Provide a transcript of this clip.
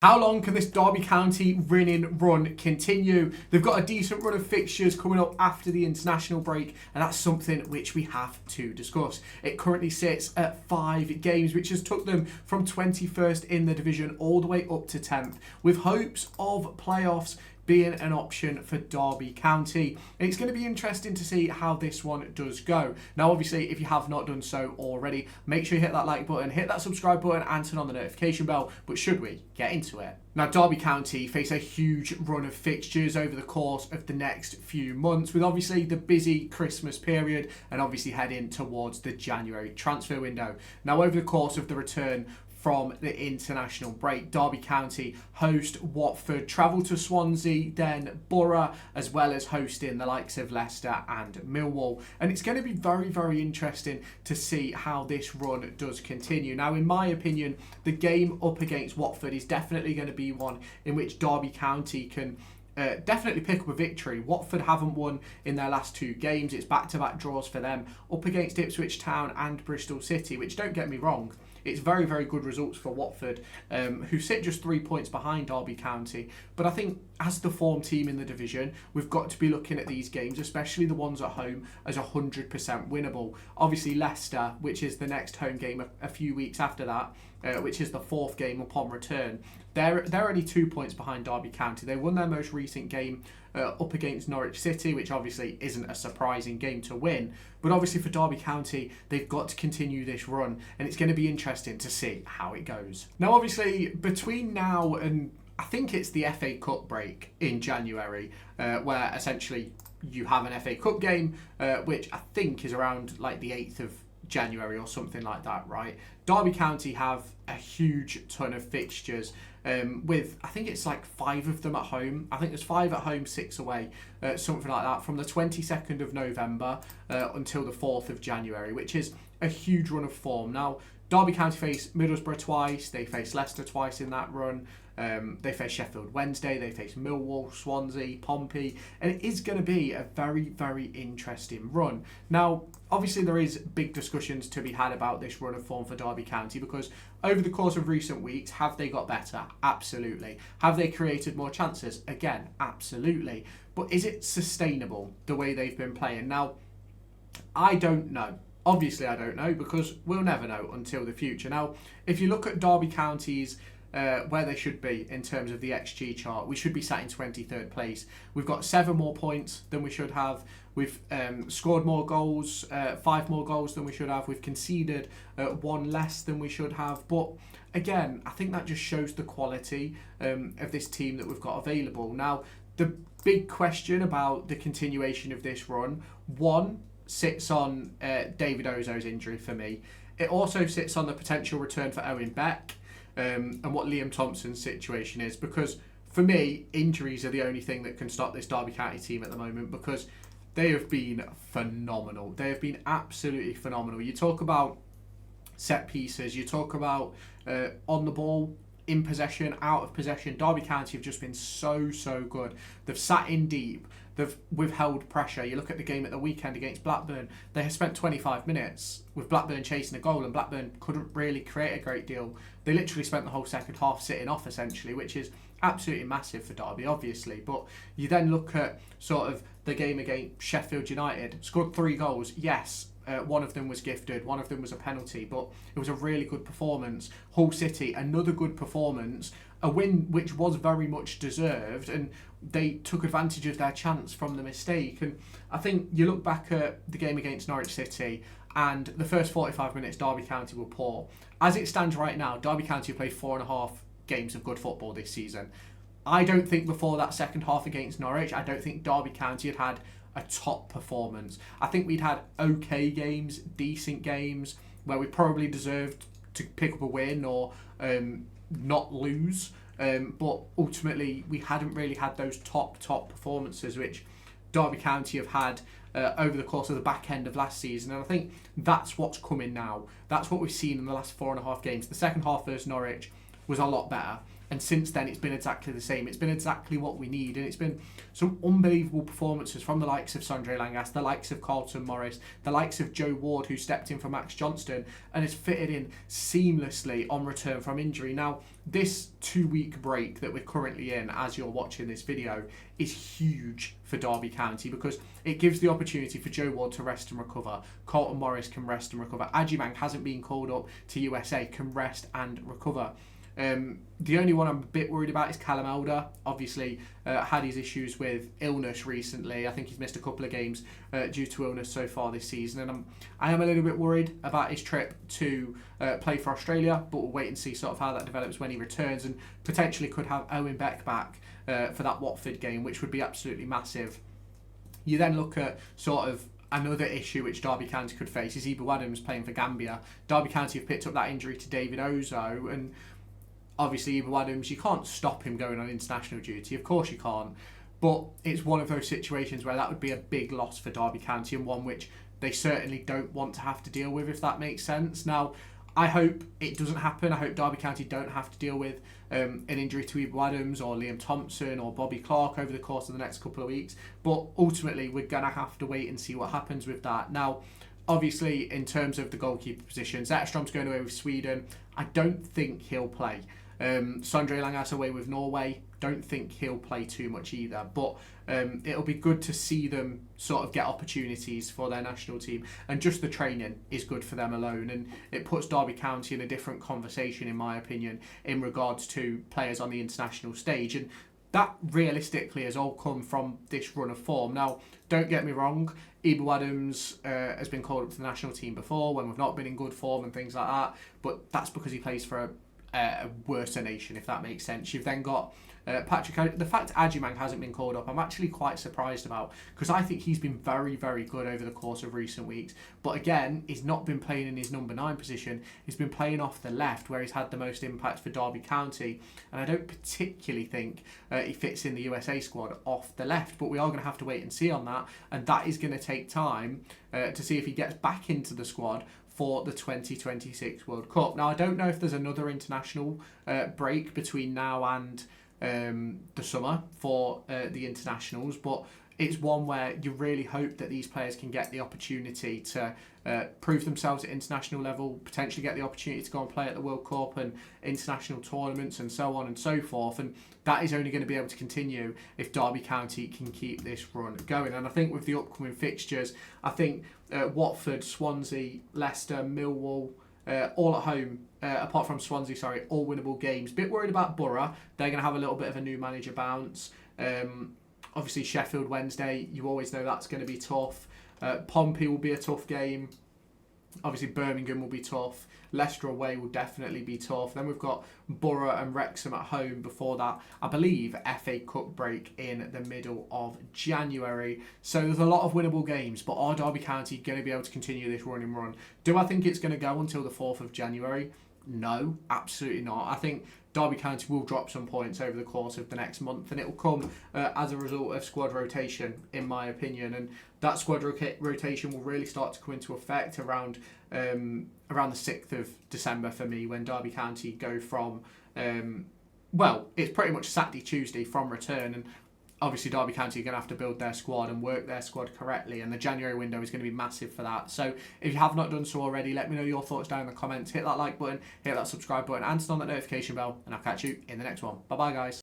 How long can this Derby County winning run continue? They've got a decent run of fixtures coming up after the international break, and that's something which we have to discuss. It currently sits at 5 games, which has took them from 21st in the division all the way up to 10th, with hopes of playoffs being an option for Derby County. It's going to be interesting to see how this one does go. Now, obviously, if you have not done so already, make sure you hit that like button, hit that subscribe button, and turn on the notification bell. But should we get into it? Now, Derby County face a huge run of fixtures over the course of the next few months, with obviously the busy Christmas period and obviously heading towards the January transfer window. Now, over the course of the return from the international break, Derby County host Watford, travel to Swansea, then Borough, as well as hosting the likes of Leicester and Millwall. And it's going to be very, very interesting to see how this run does continue. Now, in my opinion, the game up against Watford is definitely going to be one in which Derby County can definitely pick up a victory. Watford haven't won in their last 2 games. It's back-to-back draws for them up against Ipswich Town and Bristol City, which, don't get me wrong, it's very, very good results for Watford, who sit just 3 points behind Derby County. But I think as the form team in the division, we've got to be looking at these games, especially the ones at home, as 100% winnable. Obviously, Leicester, which is the next home game a few weeks after that, which is the 4th game upon return, they're only 2 points behind Derby County. They won their most recent game up against Norwich City, which obviously isn't a surprising game to win. But obviously for Derby County, they've got to continue this run, and it's going to be interesting to see how it goes. Now, obviously, between now and I think it's the FA Cup break in January, where essentially you have an FA Cup game, which I think is around like the 8th of January or something like that, right? Derby County have a huge ton of fixtures, with I think it's like 5 of them at home. I think there's 5 at home, 6 away, something like that, from the 22nd of November until the 4th of January, which is a huge run of form. Now, Derby County face Middlesbrough twice, they face Leicester twice in that run, they face Sheffield Wednesday, they face Millwall, Swansea, Pompey, and it is going to be a very, very interesting run. Now, obviously there is big discussions to be had about this run of form for Derby County, because over the course of recent weeks, have they got better? Absolutely. Have they created more chances? Again, absolutely. But is it sustainable, the way they've been playing? Now, I don't know. Obviously, I don't know, because we'll never know until the future. Now, if you look at Derby County's where they should be in terms of the XG chart, we should be sat in 23rd place. We've got 7 more points than we should have. We've scored more goals, 5 more goals than we should have. We've conceded 1 less than we should have. But again, I think that just shows the quality of this team that we've got available. Now, the big question about the continuation of this run, one, sits on David Ozo's injury for me. It also sits on the potential return for Owen Beck, and what Liam Thompson's situation is, because for me, injuries are the only thing that can stop this Derby County team at the moment, because they have been phenomenal. They have been absolutely phenomenal. You talk about set pieces, you talk about on the ball, in possession, out of possession. Derby County have just been so, so good. They've sat in deep. They've withheld pressure. You look at the game at the weekend against Blackburn, they have spent 25 minutes with Blackburn chasing a goal, and Blackburn couldn't really create a great deal. They literally spent the whole second half sitting off, essentially, which is absolutely massive for Derby, obviously. But you then look at sort of the game against Sheffield United, scored 3 goals, yes. One of them was gifted, one of them was a penalty, but it was a really good performance. Hull City, another good performance, a win which was very much deserved, and they took advantage of their chance from the mistake. And I think you look back at the game against Norwich City, and the first 45 minutes Derby County were poor. As it stands right now, Derby County have played 4.5 games of good football this season. I don't think before that second half against Norwich, I don't think Derby County had a top performance. I think we'd had okay games, decent games, where we probably deserved to pick up a win or not lose. But ultimately, we hadn't really had those top performances, which Derby County have had over the course of the back end of last season. And I think that's what's coming now. That's what we've seen in the last 4.5 games. The second half versus Norwich was a lot better. And since then, it's been exactly the same. It's been exactly what we need. And it's been some unbelievable performances from the likes of Sondre Langas, the likes of Carlton Morris, the likes of Joe Ward, who stepped in for Max Johnston and has fitted in seamlessly on return from injury. Now, this 2-week break that we're currently in as you're watching this video is huge for Derby County because it gives the opportunity for Joe Ward to rest and recover. Carlton Morris can rest and recover. Ajimang hasn't been called up to USA, can rest and recover. The only one I'm a bit worried about is Callum Elder. Obviously, had his issues with illness recently. I think he's missed a couple of games due to illness so far this season. And I am a little bit worried about his trip to play for Australia, but we'll wait and see sort of how that develops when he returns, and potentially could have Owen Beck back for that Watford game, which would be absolutely massive. You then look at sort of another issue which Derby County could face is Ibu Adams playing for Gambia. Derby County have picked up that injury to David Ozo, and obviously, Ibu Adams, you can't stop him going on international duty. Of course you can't. But it's one of those situations where that would be a big loss for Derby County, and one which they certainly don't want to have to deal with, if that makes sense. Now, I hope it doesn't happen. I hope Derby County don't have to deal with an injury to Ibu Adams or Liam Thompson or Bobby Clark over the course of the next couple of weeks. But ultimately, we're going to have to wait and see what happens with that. Now, obviously, in terms of the goalkeeper position, Zetterstrom's going away with Sweden. I don't think he'll play. Sondre Langas away with Norway, don't think he'll play too much either, but it'll be good to see them sort of get opportunities for their national team, and just the training is good for them alone, and it puts Derby County in a different conversation, in my opinion, in regards to players on the international stage, and that realistically has all come from this run of form. Now, don't get me wrong, Ibu Adams has been called up to the national team before when we've not been in good form and things like that, but that's because he plays for a worser nation, if that makes sense. You've then got Patrick. The fact Ajimang hasn't been called up, I'm actually quite surprised about, because I think he's been very, very good over the course of recent weeks. But again, he's not been playing in his number 9 position. He's been playing off the left, where he's had the most impact for Derby County. And I don't particularly think he fits in the USA squad off the left. But we are going to have to wait and see on that. And that is going to take time to see if he gets back into the squad for the 2026 World Cup. Now, I don't know if there's another international break between now and the summer for the internationals, but it's one where you really hope that these players can get the opportunity to prove themselves at international level, potentially get the opportunity to go and play at the World Cup and international tournaments and so on and so forth. And that is only going to be able to continue if Derby County can keep this run going. And I think with the upcoming fixtures, I think Watford, Swansea, Leicester, Millwall, all at home, apart from Swansea, all winnable games. Bit worried about Borough. They're going to have a little bit of a new manager bounce. Obviously, Sheffield Wednesday, you always know that's going to be tough. Pompey will be a tough game. Obviously, Birmingham will be tough. Leicester away will definitely be tough. Then we've got Borough and Wrexham at home before that. I believe FA Cup break in the middle of January. So there's a lot of winnable games, but are Derby County going to be able to continue this running run? Do I think it's going to go until the 4th of January? No, absolutely not. I think Derby County will drop some points over the course of the next month, and it will come as a result of squad rotation, in my opinion. And that squad rotation will really start to come into effect around the 6th of December for me, when Derby County go from, it's pretty much Saturday, Tuesday from return. And obviously Derby County are going to have to build their squad and work their squad correctly, and the January window is going to be massive for that. So if you have not done so already, let me know your thoughts down in the comments. Hit that like button, hit that subscribe button, and turn on that notification bell, and I'll catch you in the next one. Bye bye, guys.